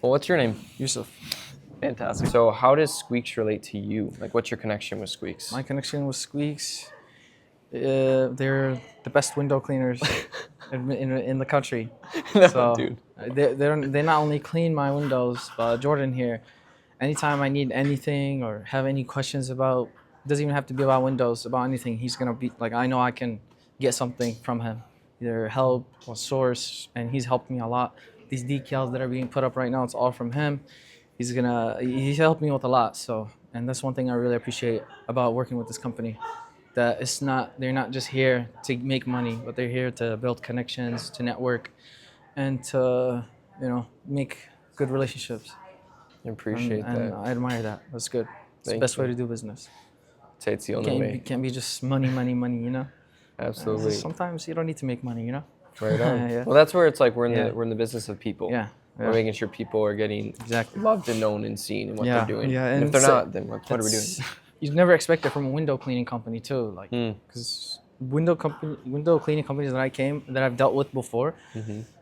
Well, what's your name? Yusuf. Fantastic. So how does Squeaks relate to you? Like, what's your connection with Squeaks? My connection with Squeaks, they're the best window cleaners in the country. No, So dude. they not only clean my windows, but Jordan here, anytime I need anything or have any questions about, doesn't even have to be about windows, about anything, he's gonna be like, I know I can get something from him, either help or source, and he's helped me a lot. These decals that are being put up right now, it's all from him. He's helped me with a lot. So, and that's one thing I really appreciate about working with this company, that they're not just here to make money, but they're here to build connections, to network, and to make good relationships. I appreciate And that. I admire that. That's good. It's Thank the best way you. to do business. I'd say it's the only way. Can't be just money, you know. Absolutely. Sometimes you don't need to make money, you know. Right on. Yeah. Well, that's where it's like we're in Yeah. the business of people. Yeah. We're making sure people are getting Exactly. loved and known and seen in what they're doing. Yeah, And if they're not, then what are we doing? You'd never expect it from a window cleaning company too, like because window cleaning companies that I've dealt with before,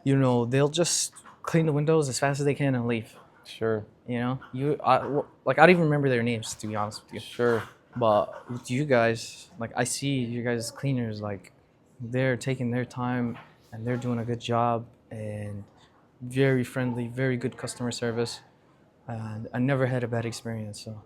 they'll just clean the windows as fast as they can and leave. Sure. I don't even remember their names, to be honest with you. Sure. But with you guys, like I see you guys as cleaners, like they're taking their time and they're doing a good job and very friendly, very good customer service, and I never had a bad experience. So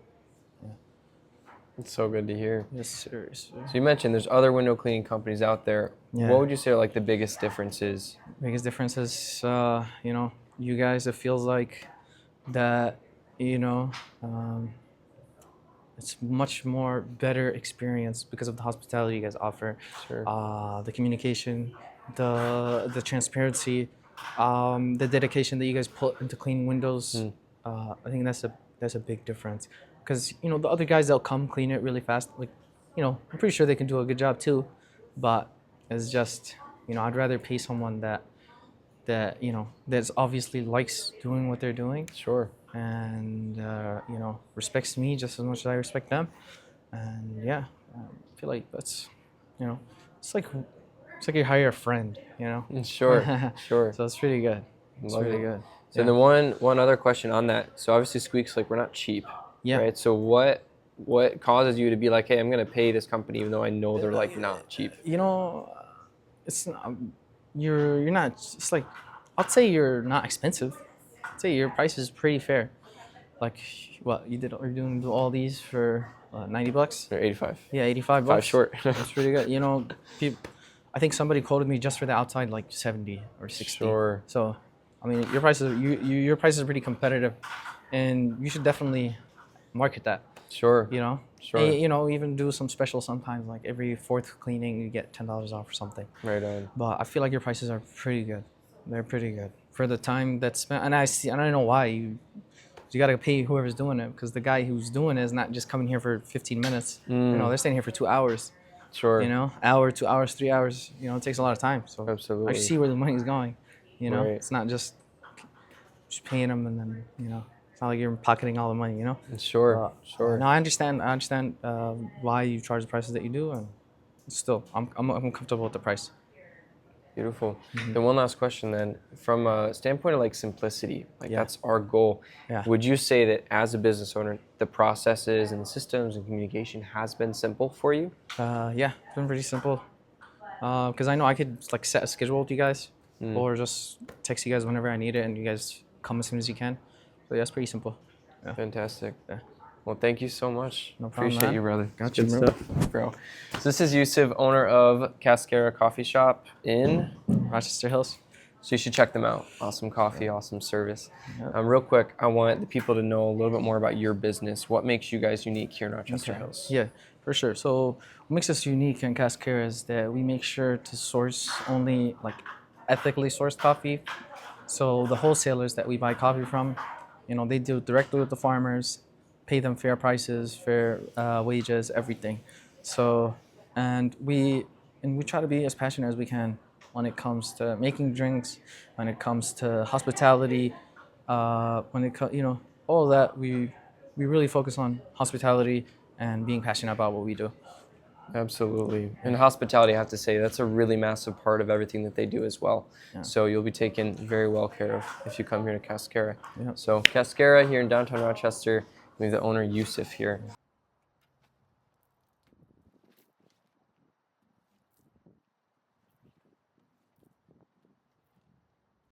It's so good to hear. yes, sir. So you mentioned there's other window cleaning companies out there. Yeah. What would you say are like the biggest differences? Biggest difference is, you guys. It feels like that, it's much more better experience because of the hospitality you guys offer. Sure. The communication, the transparency, the dedication that you guys put into cleaning windows. I think that's a big difference. Because the other guys, they'll come clean it really fast. Like, I'm pretty sure they can do a good job too, but it's just I'd rather pay someone that's obviously likes doing what they're doing. Sure. And respects me just as much as I respect them. And yeah, I feel like that's it's like you hire a friend. Sure. Sure. So it's pretty good. It's Love really it. good. So then one other question on that. So obviously Squeaks, like we're not cheap. Yeah. Right. So what causes you to be like, hey, I'm gonna pay this company even though I know they're like not cheap? It's not, you're not. It's like, I'd say you're not expensive. I'd say your price is pretty fair. Like, what you're doing all these for $90? They're 85. Yeah, $85. 5 short. That's pretty good. I think somebody quoted me just for the outside like 70 or 60. Sure. So, I mean, your prices are pretty competitive, and you should definitely market that. Sure. Sure. And, even do some special sometimes, like every fourth cleaning you get $10 off or something. Right on. But I feel like your prices are pretty good. They're pretty good for the time that's spent. And I don't know why you got to pay whoever's doing it, because the guy who's doing it is not just coming here for 15 minutes. They're staying here for 2 hours. Sure. Hour, 2 hours, 3 hours. It takes a lot of time. So Absolutely. I see where the money's going. Right. It's not just paying them and then it's not like you're pocketing all the money. Sure. Sure. No, I understand why you charge the prices that you do, and still I'm comfortable with the price. Beautiful. Then one last question then. From a standpoint of like simplicity, that's our goal. Yeah. Would you say that as a business owner, the processes and systems and communication has been simple for you? Yeah, it's been pretty simple. Because I know I could like set a schedule with you guys, or just text you guys whenever I need it, and you guys come as soon as you can. So yeah, it's pretty simple. Yeah. Fantastic. Yeah. Well, thank you so much. No problem, Appreciate man. you, brother. Got you, Good bro. stuff, bro. So this is Yusuf, owner of Cascara Coffee Shop in Rochester Hills. So you should check them out. Awesome coffee, awesome service. Yeah. Real quick, I want the people to know a little bit more about your business. What makes you guys unique here in Rochester Hills? Yeah, for sure. So what makes us unique in Cascara is that we make sure to source only like ethically sourced coffee. So the wholesalers that we buy coffee from, they deal directly with the farmers, pay them fair prices, fair wages, everything. So, and we try to be as passionate as we can when it comes to making drinks, when it comes to hospitality, when it all of that. We really focus on hospitality and being passionate about what we do. Absolutely. And hospitality, I have to say, that's a really massive part of everything that they do as well. Yeah. So you'll be taken very well care of if you come here to Cascara. Yeah. So Cascara here in downtown Rochester, we have the owner Yusuf here.